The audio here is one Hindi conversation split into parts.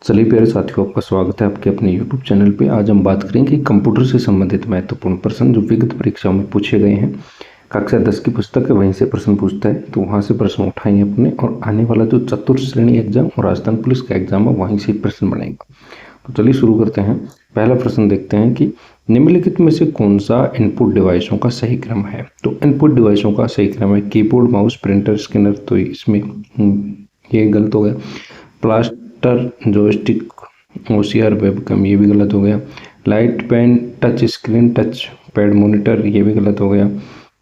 चलिए प्यारे साथियों, आपका स्वागत है आपके अपने YouTube चैनल पे। आज हम बात करेंगे कंप्यूटर से संबंधित महत्वपूर्ण प्रश्न जो विगत परीक्षाओं में पूछे गए हैं। कक्षा 10 की पुस्तक है, वहीं से प्रश्न पूछता है, तो वहां से प्रश्न उठाएंगे अपने, और आने वाला जो चतुर्थ श्रेणी एग्जाम और राजस्थान पुलिस का एग्जाम है वहीं से प्रश्न बनेगा। तो चलिए शुरू करते हैं। पहला प्रश्न देखते हैं कि निम्नलिखित में से कौन सा इनपुट डिवाइसों का सही क्रम है। तो इनपुट डिवाइसों का सही क्रम है कीबोर्ड, माउस, प्रिंटर, स्कैनर। तो इसमें ये गलत हो गया। प्लास्टर, जॉयस्टिक, OCR, वेबकैम, ये भी गलत हो गया। Light pen, touch screen, touch pad, monitor, ये भी गलत हो गया।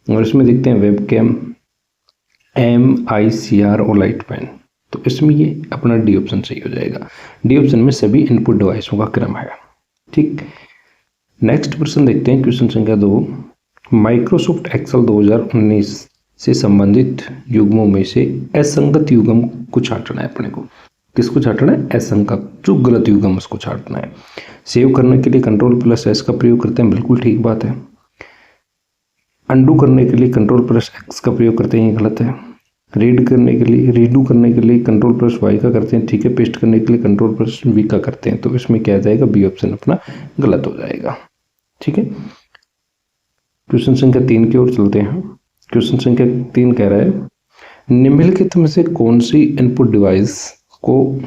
और इसमें देखते हैं वेबकैम, MICR और लाइट पेन। तो इसमें ये अपना डी ऑप्शन सही हो जाएगा। डी ऑप्शन में सभी इनपुट डिवाइसों का क्रम है। ठीक, नेक्स्ट प्रश्न देखते हैं, क्वेश्चन संख्या 2। माइक्रोसॉफ्ट एक्सेल 2019 से संबंधित युग्मों में से असंगत युग्म को छांटना है अपने को। किसको छांटना है? असंगत, जो गलत युग्म उसको छांटना है। सेव करने के लिए Ctrl+S का प्रयोग करते हैं, बिल्कुल ठीक बात है। अंडू करने के लिए Ctrl+X का प्रयोग करते हैं, ये गलत है। रीड करने के लिए, रीडू करने के लिए Ctrl+Y का करते हैं, ठीक है। पेस्ट करने के लिए Ctrl+V का करते हैं, तो इसमें क्या आ जाएगा? बी ऑप्शन अपना गलत हो जाएगा। ठीक है, क्वेश्चन संख्या 3 की ओर चलते हैं। क्वेश्चन संख्या 3 कह रहा है, निम्नलिखित में से कौन सी इनपुट डिवाइस को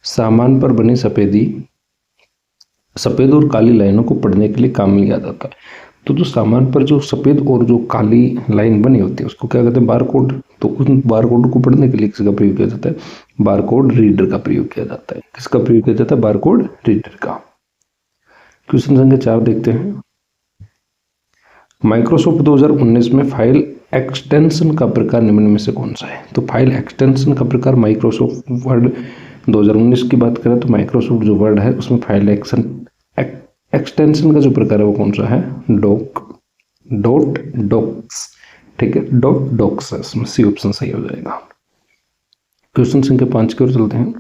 सामान पर बनी सफेद और काली लाइनों को पढ़ने के लिए काम में लिया जाता है। तो जो सामान पर जो सफेद और जो काली लाइन बनी होती है उसको क्या कहते हैं? बारकोड। तो उन बारकोड को पढ़ने के लिए किसका प्रयोग किया जाता है? बारकोड रीडर का प्रयोग किया जाता है। किसका प्रयोग किया जाता है? बारकोड रीडर का। क्वेश्चन संख्या 4 देखते हैं। माइक्रोसॉफ्ट 2019 में फाइल एक्सटेंशन का प्रकार निम्न में से कौन सा है? तो फाइल एक्सटेंशन का प्रकार माइक्रोसॉफ्ट वर्ड 2019 की बात करें तो माइक्रोसॉफ्ट जो वर्ड है उसमें फाइल एक्सटेंशन का जो प्रकार है वो कौन सा है? Dot docs. ठीक है, डॉट डॉक्स है, इसमें सी ऑप्शन सही हो जाएगा। क्वेश्चन संख्या 5 की ओर चलते हैं।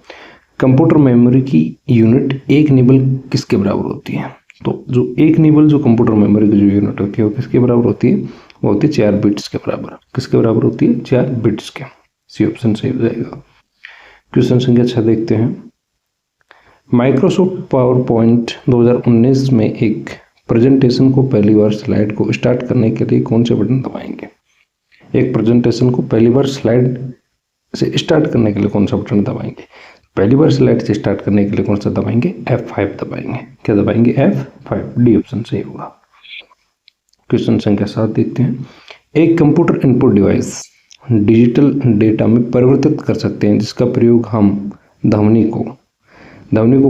कंप्यूटर मेमोरी की यूनिट एक निबल किसके बराबर होती है? तो जो एक निबल जो कंप्यूटर मेमोरी की जो यूनिट होती है वो किसके बराबर होती है? वो होती है 4 बिट्स के बराबर। किसके बराबर होती है? 4 बिट्स के। सी ऑप्शन सही हो जाएगा। क्वेश्चन संख्या 6 देखते हैं। माइक्रोसॉफ्ट पावर पॉइंट 2019 में एक प्रेजेंटेशन को पहली बार स्लाइड को स्टार्ट करने के लिए कौन से बटन दबाएंगे? एक प्रेजेंटेशन को पहली बार स्लाइड से स्टार्ट करने के लिए कौन सा बटन दबाएंगे? पहली बार स्लाइड से स्टार्ट करने के लिए कौन सा दबाएंगे? F5 दबाएंगे। क्या दबाएंगे? F5। डी ऑप्शन सही होगा। क्वेश्चन संख्या 7 देखते हैं। एक computer input device digital data में परिवर्तित कर सकते हैं जिसका प्रयोग हम ध्वनि को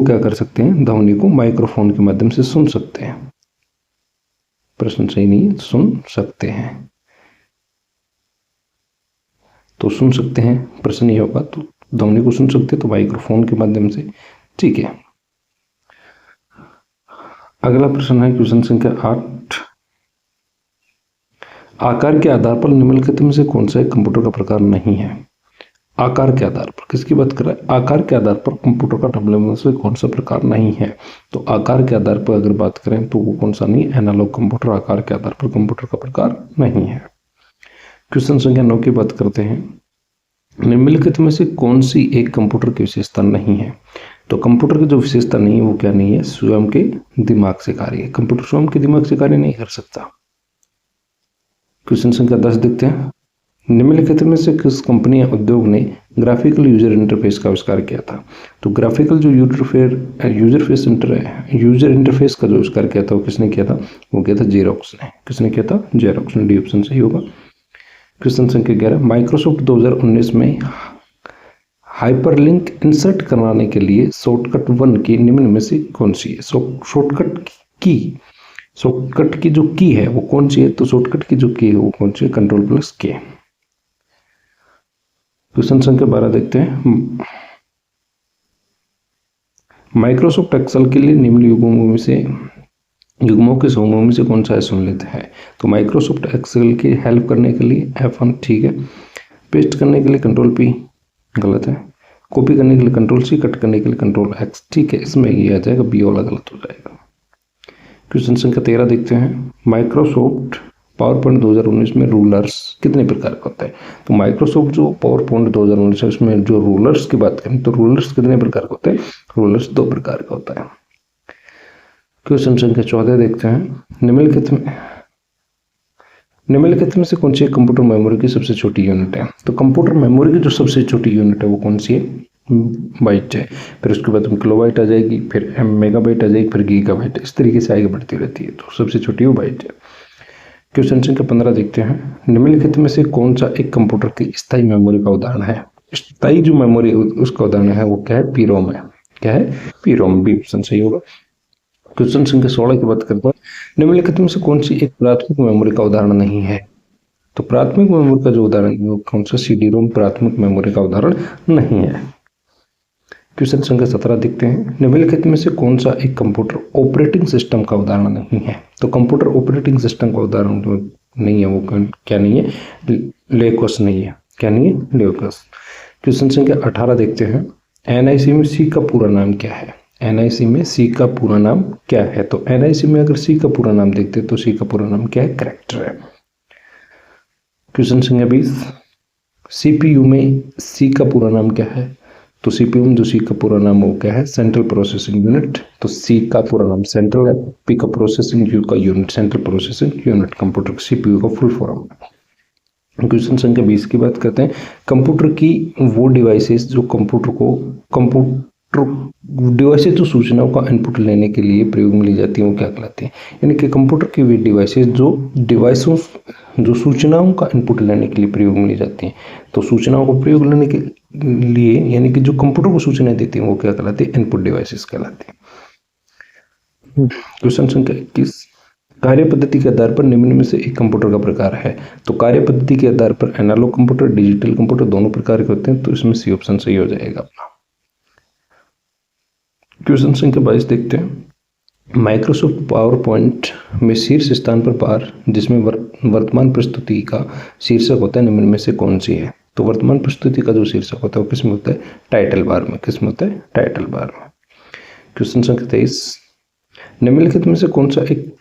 क्या कर सकते हैं? ध्वनि को माइक्रोफोन के माध्यम से सुन सकते हैं। प्रश्न सही नहीं है, सुन सकते हैं। तो सुन सकते हैं प्रश्न ये होगा, तो ध्वनि को सुन सकते हैं तो माइक्रोफोन के माध्यम से। ठीक है, अगला प्रश्न है क्वेश्चन संख्या 8। आकार के आधार पर निम्नलिखित में से कौन सा कंप्यूटर का प्रकार नहीं है? आकार के आधार पर किसकी बात कर रहा है? आकार के आधार पर कंप्यूटर का निम्नलिखित से कौन सा प्रकार नहीं है? तो आकार के आधार पर अगर बात करें तो वो कौन सा नहीं? एनालॉग कंप्यूटर आकार के आधार पर कंप्यूटर का प्रकार नहीं है। क्वेश्चन संख्या 9 की बात करते हैं। निम्नलिखित में से कौन सी एक कंप्यूटर की विशेषता नहीं है? तो कंप्यूटर की जो विशेषता नहीं है वो क्या नहीं है? स्वयं के दिमाग से कार्य। कंप्यूटर स्वयं के दिमाग से कार्य नहीं कर सकता। क्वेश्चन संख्या 10 देखते हैं। निम्नलिखित में से किस कंपनी या उद्योग ने ग्राफिकल यूजर इंटरफेस का आविष्कार किया था? तो ग्राफिकल जो यूजर इंटरफेस का जो आविष्कार किया था वो किसने किया था? वो किया था जेरॉक्स ने। किसने किया था? जेरॉक्स ने। डी ऑप्शन सही होगा। क्वेश्चन संख्या 11। माइक्रोसॉफ्ट 2019 में हाइपरलिंक इंसर्ट कराने के लिए शॉर्टकट 1 की निम्न में से कौन सी है? शॉर्टकट की जो की है वो कौन सी है? तो शॉर्टकट की जो की है वो कौन सी है? Ctrl+K। क्वेश्चन संख्या 12 देखते हैं। माइक्रोसॉफ्ट एक्सेल के लिए निम्न युग्मों के समूह में से कौन सा सम्मिलित है? तो माइक्रोसॉफ्ट एक्सेल की हेल्प करने के लिए F1 ठीक है। पेस्ट करने के लिए Ctrl+P गलत है। कॉपी करने के लिए Ctrl+C, कट करने के लिए Ctrl+X ठीक है। इसमें ये आ जाएगा बी वाला गलत हो जाएगा। क्वेश्चन संख्या 13 देखते हैं। माइक्रोसॉफ्ट पावर पॉइंट 2019 में रूलर्स कितने प्रकार का होता है? तो माइक्रोसॉफ्ट जो पावर पॉइंट 2019 है उसमें जो रूलर्स की बात करें तो रूलर्स कितने प्रकार का होता है? रूलर्स 2 प्रकार का होता है। क्वेश्चन संख्या 14 देखते हैं। निम्नलिखित में से कौन सी कंप्यूटर मेमोरी की सबसे छोटी यूनिट है? तो कंप्यूटर मेमोरी की जो सबसे छोटी यूनिट है वो कौन सी है? बाइट है। फिर उसके बाद किलोबाइट आ जाएगी, फिर मेगाबाइट आ जाएगी, फिर गीगाबाइट, इस तरीके से आगे बढ़ती रहती है। तो सबसे छोटी वो बाइट है। क्वेश्चन संख्या 15 देखते हैं। निम्नलिखित में से कौन सा एक कंप्यूटर की स्थायी मेमोरी का उदाहरण है? स्थायी जो मेमोरी उसका उदाहरण है वो क्या है? पीरोम है। क्या है? पीरोम। बी ऑप्शन सही होगा। क्वेश्चन संख्या 16 की बात करते हैं। निम्नलिखित में से कौन सी एक प्राथमिक मेमोरी का उदाहरण नहीं है? तो प्राथमिक मेमोरी का जो उदाहरण है वो कौन सा? सीडी रोम प्राथमिक मेमोरी का उदाहरण नहीं है। क्वेश्चन संख्या 17 देखते हैं। निम्नलिखित में से कौन सा एक कंप्यूटर ऑपरेटिंग सिस्टम का उदाहरण नहीं है? तो कंप्यूटर ऑपरेटिंग सिस्टम का उदाहरण जो नहीं है वो क्या नहीं है? लेकोस नहीं है। क्या नहीं है? लेकोस। क्वेश्चन संख्या 18 देखते हैं। एनआईसी में सी का पूरा नाम क्या है? एनआईसी में सी का पूरा नाम क्या है? तो एनआईसी में अगर सी का पूरा नाम देखते हैं तो सी का पूरा नाम क्या है? कैरेक्टर है। क्वेश्चन संख्या 20। सीपीयू में सी का पूरा नाम क्या है? तो सीपीयू में जो सी का पूरा नाम वो क्या है? Central processing unit. तो सी का पूरा नाम सेंट्रल है, पी का प्रोसेसिंग, यू का unit central processing unit computer CPU का फुल फॉर्म है। क्वेश्चन संख्या 20 की बात करते हैं। कंप्यूटर की वो डिवाइसेस जो कंप्यूटर डिवाइसेस जो सूचनाओं का इनपुट लेने के लिए प्रयोग में ली जाती हैं वो क्या कहलाती हैं? यानी कि कंप्यूटर की वे डिवाइसेस जो सूचनाओं का इनपुट लेने के लिए प्रयोग में ली जाती हैं। तो सूचनाओं को प्रयोग लेने के लिए यानी कि जो कंप्यूटर को सूचनाएं देती हैं वो क्या कहलाती है? इनपुट डिवाइसेस कहलाती हैं। क्वेश्चन संख्या 21। कार्य पद्धति के आधार पर निम्न में से एक कंप्यूटर का प्रकार है। तो कार्य पद्धति के आधार पर एनालॉग कंप्यूटर, डिजिटल कंप्यूटर दोनों प्रकार के होते हैं। तो इसमें सी ऑप्शन सही हो जाएगा अपना। क्वेश्चन संख्या 22 देखते हैं। माइक्रोसॉफ्ट पावर पॉइंट में शीर्ष स्थान पर बार जिसमें वर्तमान प्रस्तुति का शीर्षक होता है निम्न में से कौन सी है? तो वर्तमान प्रस्तुति का जो शीर्षक होता है वो किसमें होता है? टाइटल बार में। किसमें होता है? टाइटल बार में। क्वेश्चन संख्या 23। निम्नलिखित में से कौन सा एक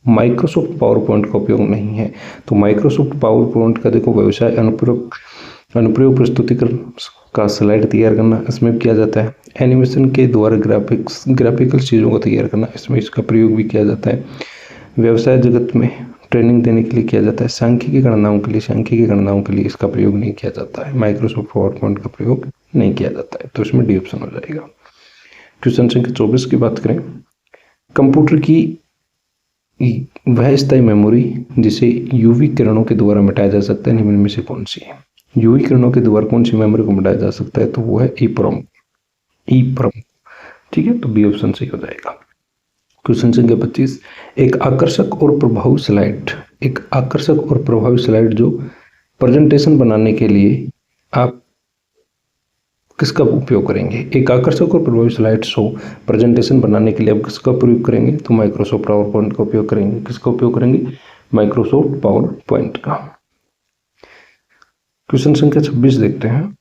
माइक्रोसॉफ्ट पावर पॉइंट का उपयोग नहीं है? तो माइक्रोसॉफ्ट पावर पॉइंट का देखो व्यवसाय अनुप्रयोग प्रस्तुतिकरण का स्लाइड तैयार करना इसमें किया जाता है। एनिमेशन के द्वारा ग्राफिकल चीज़ों को तैयार करना इसमें इसका प्रयोग भी किया जाता है। व्यवसाय जगत में ट्रेनिंग देने के लिए किया जाता है। सांख्यिकी गणनाओं के लिए इसका प्रयोग नहीं किया जाता है। माइक्रोसॉफ्ट पावर पॉइंट का प्रयोग नहीं किया जाता है। तो इसमें डी ऑप्शन हो जाएगा। क्वेश्चन संख्या 24 की बात करें। कंप्यूटर की वह स्थायी मेमोरी जिसे यूवी किरणों के द्वारा मिटाया जा सकता है निम्न में से कौन सी है? यूवी किरणों के द्वारा कौन सी मेमोरी को मिटाया जा सकता है? तो वो है ईप्रोम। ठीक है, तो बी ऑप्शन सही हो जाएगा। क्वेश्चन संख्या 25। एक आकर्षक और प्रभावी स्लाइड जो प्रेजेंटेशन बनाने के लिए आप किसका उपयोग करेंगे? एक आकर्षक और प्रभावी स्लाइड शो प्रेजेंटेशन बनाने के लिए आप किसका प्रयोग करेंगे? तो माइक्रोसॉफ्ट पावर पॉइंट का उपयोग करेंगे। किसका उपयोग करेंगे? माइक्रोसॉफ्ट पावर पॉइंट का। क्वेश्चन संख्या 26 देखते हैं।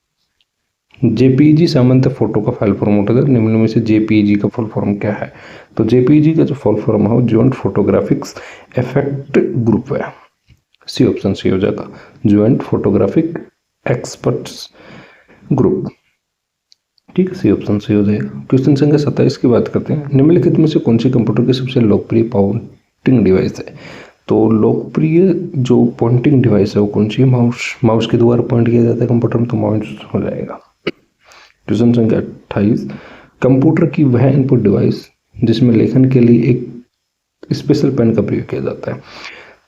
जेपीईजी सामान्यतः फोटो का फाइल फॉर्मेट है। निम्न में से जेपीईजी का फुल फॉर्म क्या है? तो जेपीईजी का जो फुल फॉर्म है वो जॉइंट फोटोग्राफिक्स इफेक्ट ग्रुप है। सी ऑप्शन सही हो जाएगा। Joint photographic experts group. ठीक है, सी ऑप्शन सही हो जाएगा। क्वेश्चन संख्या 27 की बात करते हैं। निम्नलिखित में से कौन सी कंप्यूटर की सबसे लोकप्रिय पॉइंटिंग डिवाइस है? तो लोकप्रिय जो पॉइंटिंग डिवाइस है वो कौन सी है? माउस के द्वारा पॉइंट किया जाता है कंप्यूटर में, तो माउस हो जाएगा। क्वेश्चन संख्या 28। कंप्यूटर की वह इनपुट डिवाइस जिसमें लेखन के लिए एक स्पेशल पेन का प्रयोग किया जाता है।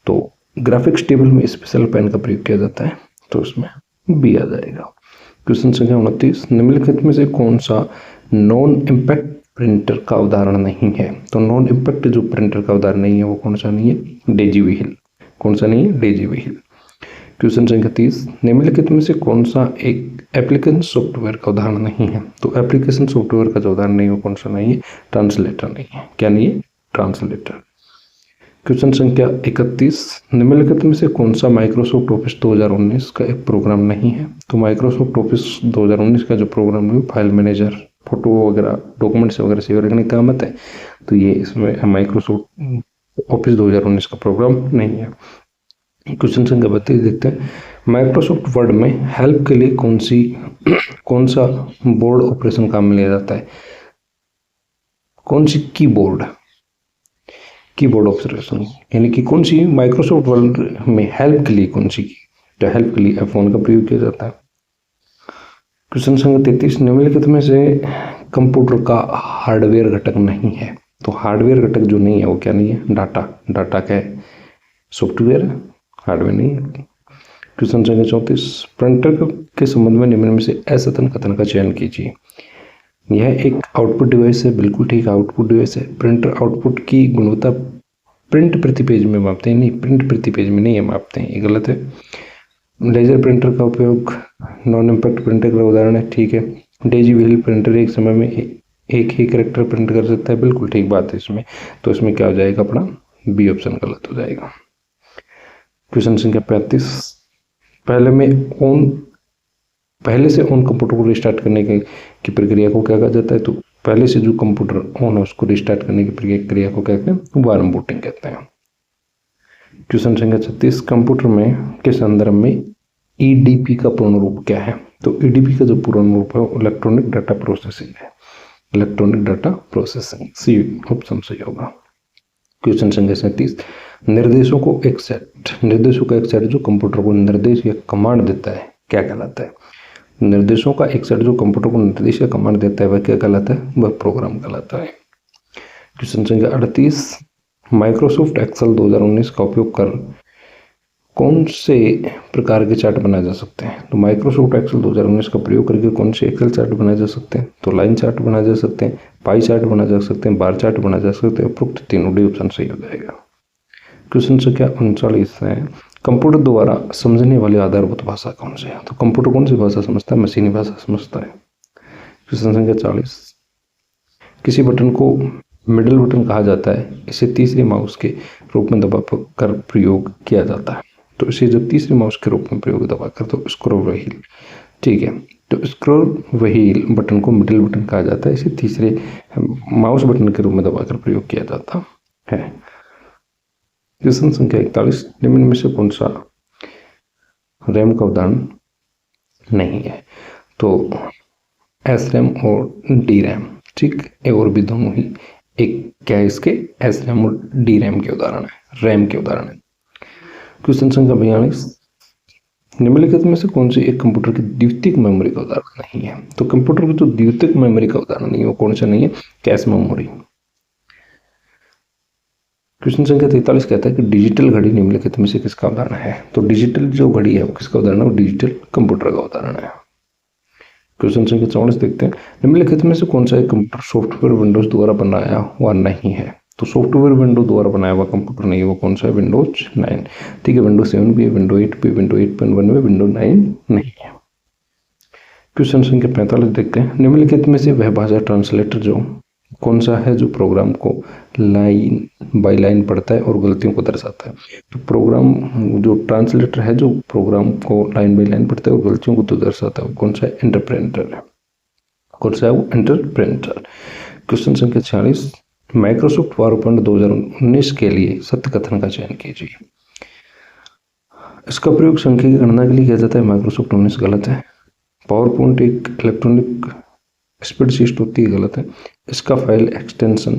तो ग्राफिक्स टेबल में स्पेशल पेन का प्रयोग किया जाता है, तो उसमें बी आ जाएगा। क्वेश्चन संख्या 29। निम्नलिखित में से कौन सा नॉन इम्पैक्ट प्रिंटर का उदाहरण नहीं है? तो नॉन इम्पैक्ट जो प्रिंटर का उदाहरण नहीं है वो कौन सा नहीं है? Daisy wheel. कौन सा नहीं है? Daisy wheel. क्वेश्चन संख्या 30। निम्नलिखित में से कौन सा एक एप्लीकेशन सॉफ्टवेयर का उदाहरण नहीं है? तो एप्लीकेशन सॉफ्टवेयर का जो उदाहरण नहीं है वो कौन सा नहीं है? ट्रांसलेटर नहीं है। क्या नहीं है? ट्रांसलेटर। क्वेश्चन संख्या 31। निम्नलिखित में से कौन सा माइक्रोसॉफ्ट ऑफिस 2019 का एक प्रोग्राम नहीं है? तो माइक्रोसॉफ्ट ऑफिस 2019 का जो प्रोग्राम है फाइल मैनेजर, फोटो वगैरह, डॉक्यूमेंट्स वगैरह सेव रखने का काम आता है, तो ये इसमें माइक्रोसॉफ्ट ऑफिस 2019 का प्रोग्राम नहीं है। क्वेश्चन संख्या 32 देखते हैं, माइक्रोसॉफ्ट वर्ड में हेल्प के लिए कौन सा बोर्ड ऑपरेशन काम में लिया जाता है? कौन सी कीबोर्ड ऑपरेशन, यानी कि कौन सी माइक्रोसॉफ्ट वर्ड में हेल्प के लिए कौन सी की, तो हेल्प के लिए F1 का प्रयोग किया जाता है। क्वेश्चन संख्या 33, निम्नलिखित में से कंप्यूटर का हार्डवेयर घटक नहीं है? तो हार्डवेयर घटक जो नहीं है वो क्या नहीं है? डाटा का है, सॉफ्टवेयर, हार्डवेयर नहीं है। क्वेश्चन संख्या 34, प्रिंटर के संबंध में निम्न में से असतन कथन का चयन कीजिए। यह एक आउटपुट डिवाइस है, बिल्कुल ठीक, आउटपुट डिवाइस है। प्रिंटर आउटपुट की गुणवत्ता प्रिंट प्रति पेज में मापते हैं, नहीं, प्रिंट प्रति पेज में नहीं है मापते हैं, ये गलत है। लेजर प्रिंटर का उपयोग नॉन इम्पैक्ट प्रिंटर का उदाहरण है, ठीक है। डेजी व्हील प्रिंटर एक समय में एक ही करेक्टर प्रिंट कर सकता है, बिल्कुल ठीक बात है इसमें। तो इसमें क्या हो जाएगा अपना? बी ऑप्शन गलत हो जाएगा। क्वेश्चन संख्या 35, पहले से ऑन कंप्यूटर को रिस्टार्ट करने की प्रक्रिया को क्या कहा जाता है? तो पहले से जो कंप्यूटर ऑन है उसको रिस्टार्ट करने की प्रक्रिया को कहते हैं वार्म बूटिंग कहते हैं। क्वेश्चन संख्या 36, कंप्यूटर में के संदर्भ में ईडीपी का पूर्ण रूप क्या है? तो ईडीपी का जो पूर्ण रूप है इलेक्ट्रॉनिक डाटा प्रोसेसिंग है, electronic data processing, C option सही होगा। क्वेश्चन संख्या 37, निर्देशों का एक सेट जो कंप्यूटर को निर्देश या कमांड देता है क्या कहलाता है? निर्देशों का एक सेट जो कंप्यूटर को निर्देश या कमांड देता है वह क्या कहलाता है? वह प्रोग्राम कहलाता है। क्वेश्चन संख्या 38, माइक्रोसॉफ्ट एक्सेल 2019 का उपयोग कर कौन से प्रकार के चार्ट बनाए जा सकते हैं? तो माइक्रोसॉफ्ट एक्सेल 2019 का प्रयोग करके कौन से एक्सेल चार्ट बनाए जा सकते हैं? तो लाइन चार्ट बनाए जा सकते हैं, पाई चार्ट बनाए जा सकते हैं, बार चार्ट बनाए जा सकते हैं। उपरोक्त तीनों डी ऑप्शन सही हो जाएगा। क्वेश्चन संख्या 39 है, कंप्यूटर द्वारा समझने वाली आधारभूत भाषा कौन सी है? तो कंप्यूटर कौन सी भाषा समझता है? मशीनी भाषा समझता है। क्वेश्चन संख्या 40, किसी बटन को मिडिल बटन कहा जाता है, इसे तीसरे माउस के रूप में दबाकर प्रयोग किया जाता है। तो इसे जब तीसरे माउस के रूप में प्रयोग दबाकर, तो स्क्रॉल व्हील, ठीक है। तो स्क्रॉल व्हील बटन को मिडिल बटन कहा जाता है, इसे तीसरे माउस बटन के रूप में दबाकर प्रयोग किया जाता है। क्वेश्चन संख्या 41, निम्न में से कौन सा रैम का उदाहरण नहीं है? तो एस रैम और डी रैम, ठीक है, और भी दोनों ही एक क्या है इसके? एस रैम और डी रैम के उदाहरण है, रैम के उदाहरण है। क्वेश्चन संख्या 42, निम्नलिखित में से कौन सी एक कंप्यूटर की द्वितीयक मेमोरी का उदाहरण नहीं है? तो कंप्यूटर की जो द्वितीयक मेमोरी का उदाहरण नहीं है वो कौन सा नहीं है? Cache memory. क्वेश्चन संख्या 43 कहता है कि डिजिटल घड़ी निम्नलिखित में से किसका उदाहरण है? तो डिजिटल जो घड़ी है वो किसका उदाहरण है? वो डिजिटल कंप्यूटर का उदाहरण है। क्वेश्चन संख्या 44 देखते हैं, निम्नलिखित में से कौन सा एक कंप्यूटर सॉफ्टवेयर विंडोज द्वारा बनाया हुआ नहीं है? तो सॉफ्टवेयर विंडो द्वारा बनाया हुआ कंप्यूटर नहीं है, वो कौन सा है? विंडोज 9, ठीक है। विंडोज 7 भी है, विंडो 8 भी, विंडो 8.1 में, विंडो 9 नहीं है। क्वेश्चन संख्या 45 देखते हैं, निम्नलिखित में से वह भाषा ट्रांसलेटर जो कौन सा है जो प्रोग्राम को लाइन बाय लाइन पढ़ता है और गलतियों को दर्शाता है? तो प्रोग्राम जो ट्रांसलेटर है जो प्रोग्राम को लाइन बाय लाइन पढ़ता है और गलतियों को तो दर्शाता है, वो कौन सा है? इंटरप्रेटर है। कौन सा है वो? इंटरप्रेटर। क्वेश्चन संख्या 46, माइक्रोसॉफ्ट पावरपॉइंट 2019 के लिए सत्य कथन का चयन कीजिए। इसका प्रयोग संख्या की गणना के लिए किया जाता है, माइक्रोसॉफ्ट 19 गलत है। पावरपॉइंट एक इलेक्ट्रॉनिक स्प्रेडशीट होती है, गलत है। इसका फाइल एक्सटेंशन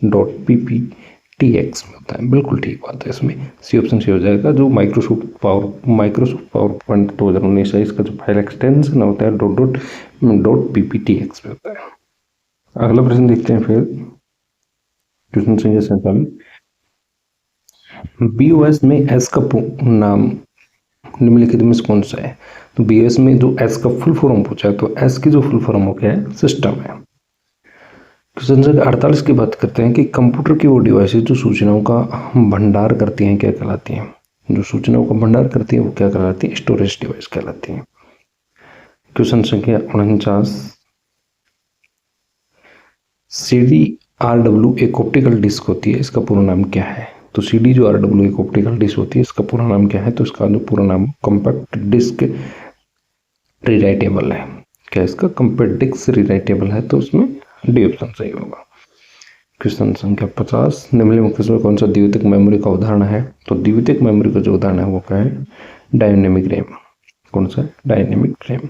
.pptx में होता है, बिल्कुल ठीक बात है। इसमें सी ऑप्शन से हो जाएगा। जो माइक्रोसॉफ्ट पावरपॉइंट 2019 है, इसका जो फाइल एक्सटेंशन होता है .pptx में होता है। अगला प्रश्न देखते हैं फिर। क्वेश्चन संख्या 47, BOS में एस का नाम निम्नलिखित में कौन सा है? तो BOS में जो एस का फुल फॉर्म पूछा है, तो एस की जो फुल फॉर्म हो गया है सिस्टम है। क्वेश्चन संख्या 48 की बात करते हैं कि कंप्यूटर की वो डिवाइसेज जो सूचनाओं का भंडार करती हैं क्या कहलाती हैं? जो सूचनाओं का भंडार करती है वो क्या कहलाती है? स्टोरेज डिवाइस कहलाती है। क्वेश्चन संख्या 49, CD-RW एक ऑप्टिकल डिस्क होती है, इसका पूरा नाम क्या है? तो CD जो RW एक ऑप्टिकल डिस्क होती है, इसका पूरा नाम क्या है? तो इसका जो पूरा नाम कॉम्पैक्ट डिस्क रीराइटेबल है। क्या इसका? कॉम्पैक्ट डिस्क रीराइटेबल है, तो उसमें डी ऑप्शन सही होगा। क्वेश्चन संख्या 50, निम्नलिखित में कौन सा द्वितीयक मेमोरी का उदाहरण है? तो द्वितीयक मेमोरी का जो उदाहरण है वो क्या है? Dynamic RAM. कौन सा? Dynamic RAM.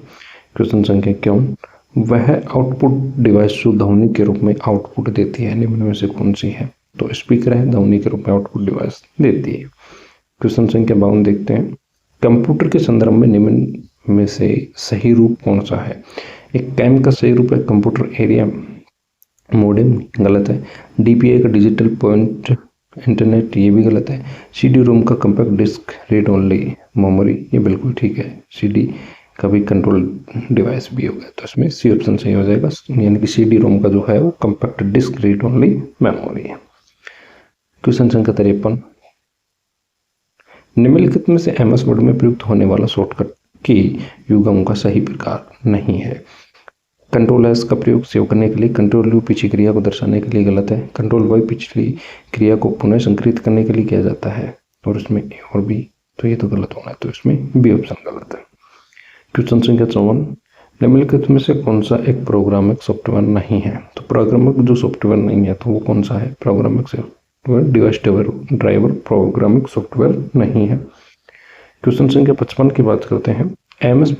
क्वेश्चन संख्या 51, वह आउटपुट डिवाइस जो ध्वनि के रूप में आउटपुट देती है निम्न में से कौन सी है? तो स्पीकर है, ध्वनि के रूप में आउटपुट डिवाइस देती है। क्वेश्चन संख्या 52 देखते हैं, कंप्यूटर के संदर्भ में निम्न में से सही रूप कौन सा है? एक कैम का सही रूप है कंप्यूटर एरिया मॉडेम, गलत है। डीपीआई का डिजिटल पॉइंट इंटरनेट, ये भी गलत है। सीडी रोम का compact disc read only memory, ये बिल्कुल ठीक है। सीडी का भी कंट्रोल डिवाइस भी होगा, तो इसमें सी ऑप्शन सही हो जाएगा, यानी कि सीडी रोम का जो है वो compact disc read only memory है। क्वेश्चन संख्या 53, निम्नलिखित में से एमएस वर्ड में प्रयुक्त होने वाला शॉर्टकट की युग्म का सही प्रकार नहीं है। कंट्रोल एस का प्रयोग सेव करने के लिए, कंट्रोल यू पिछली क्रिया को दर्शाने के लिए, गलत है। कंट्रोल वाई पिछली क्रिया को पुनः संकलित करने के लिए किया जाता है, और इसमें ए और बी, तो ये तो गलत होना है, तो इसमें बी ऑप्शन गलत है। क्वेश्चन संख्या 54, निम्नलिखित में से कौन सा एक प्रोग्रामिक सॉफ्टवेयर नहीं है? तो प्रोग्रामिक जो सॉफ्टवेयर नहीं है तो वो कौन सा है? प्रोग्रामिक सॉफ्टवेयर डिवाइस ड्राइवर प्रोग्रामिक सॉफ्टवेयर नहीं है। क्वेश्चन संख्या 55 की बात करते हैं, एमएस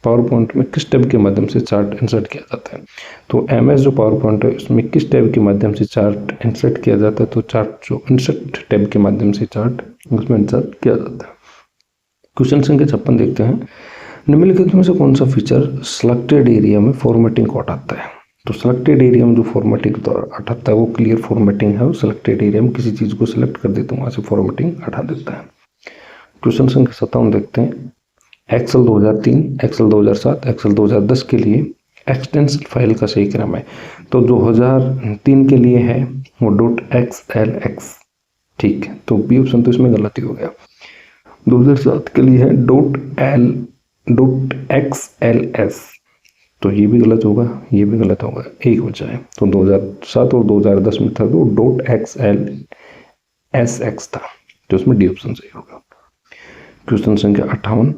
पावर पॉइंट में किस टैब के माध्यम से चार्ट इंसर्ट किया जाता है? तो एमएस जो पावर पॉइंट है उसमें किस टैब के माध्यम से चार्ट इंसर्ट किया जाता है? तो चार्ट जो इंसर्ट टैब के माध्यम से चार्ट उसमें इंसर्ट किया जाता है। क्वेश्चन संख्या 56 देखते हैं, निम्नलिखित में से कौन सा फीचर सिलेक्टेड एरिया में फॉर्मेटिंग को हटाता है? तो सिलेक्टेड एरिया में जो फॉर्मेटिंग हटाता है वो क्लियर फॉर्मेटिंग है। सिलेक्टेड एरिया में किसी चीज को सिलेक्ट कर देते हैं वहां से फॉर्मेटिंग हटा देता है। क्वेश्चन संख्या 57 देखते हैं, एक्सेल 2003, एक्सेल 2007, एक्सेल 2010 के लिए एक्सटेंशन फाइल का सही क्रम है। तो 2003 के लिए है वो .xlx, ठीक है, तो बी ऑप्शन तो इसमें गलती हो गया। 2007 के लिए है .xls, तो ये भी गलत होगा, ये भी गलत होगा, एक बचा है। तो 2007 और 2010 में था तो .xlsx था, तो उसमें डी ऑप्शन सही होगा। क्वेश्चन संख्या 58,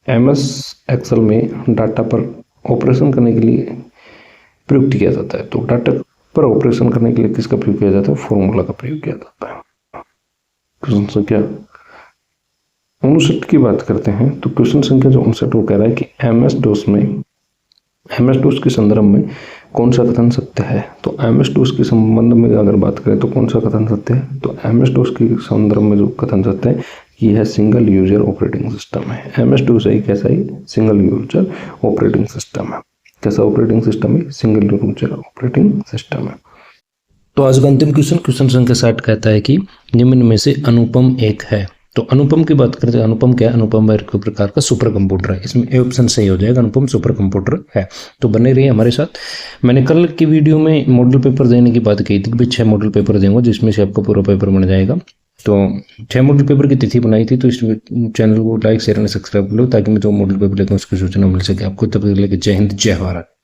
एमएस एक्सेल में डाटा पर ऑपरेशन करने के लिए प्रयुक्त किया जाता है। तो डाटा पर ऑपरेशन करने के लिए किसका प्रयोग किया जाता है? फॉर्मूला का प्रयोग किया जाता है। क्वेश्चन संख्या 59 की बात करते हैं, तो क्वेश्चन संख्या जो 59 वो कह रहा है कि एमएस डोस के संदर्भ में कौन सा कथन सत्य है? तो एमएस डोस के संबंध में अगर बात करें तो कौन सा कथन सत्य है? तो एमएस डोस के संदर्भ में जो कथन सत्य है ये है सिंगल यूजर ऑपरेटिंग सिस्टम है। एमएस डोस है कैसा ही सिंगल यूजर ऑपरेटिंग सिस्टम है। कैसा ऑपरेटिंग सिस्टम है? सिंगल यूजर ऑपरेटिंग सिस्टम है। तो आज का अंतिम क्वेश्चन संख्या 60 कहता है कि निम्न में से अनुपम एक है। तो अनुपम की बात करते हैं, अनुपम क्या है? अनुपम एक प्रकार का सुपर कंप्यूटर है, इसमें ए ऑप्शन सही हो जाएगा, अनुपम सुपर कंप्यूटर है। तो बने रहिए हमारे साथ। मैंने कल की वीडियो में मॉडल पेपर देने की बात कही थी कि 6 मॉडल पेपर देंगे जिसमें से आपका पूरा पेपर बन जाएगा। तो 6 मॉडल पेपर की तिथि बनाई थी, तो इस चैनल को लाइक शेयर एंड सब्सक्राइब कर लो ताकि मैं जो मॉडल पेपर लेता हूँ उसकी सूचना मिल सके आपको। तब तक के लिए जय हिंद जय भारत।